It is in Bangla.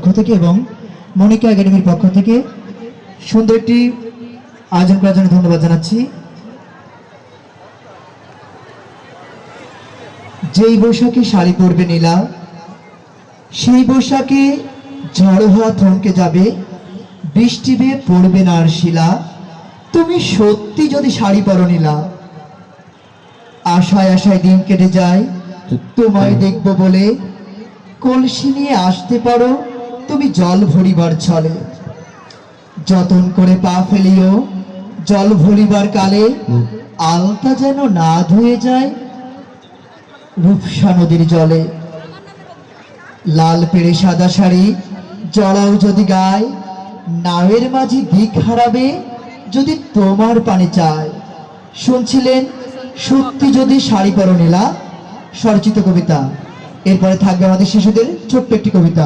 পক্ষ থেকে এবং মনিকা একাডেমির পক্ষ থেকে সুন্দর একটি আয়োজন করার জন্য ধন্যবাদ জানাচ্ছি। যেই বৈশাখী শাড়ি পরবে নীলা, সেই বৈশাখে ঝড় হওয়া থমকে যাবে, বৃষ্টি বেয়ে পড়বে না আর শিলা। তুমি সত্যি যদি শাড়ি পরো নীলা, আশায় আশায় দিন কেটে যায় তোমায় দেখবো বলে। কলসি নিয়ে আসতে পারো তুমি জল ভরিবার ছলে, যতন করে পা ফেলিও জল ভরিবার কালে। আলতা যেন না ধুয়ে যায় রূপসা নদীর জলে। লাল পেড়ে সাদা শাড়ি জড়াও যদি গায়, নাওয়ের মাঝি দিক হারাবে যদি তোমার পানি চায়। শুনছিলেন সত্যি যদি শাড়ি পরো নীলা, স্বরচিত কবিতা। এরপরে থাকবে আমাদের শিশুদের ছোট্ট একটি কবিতা।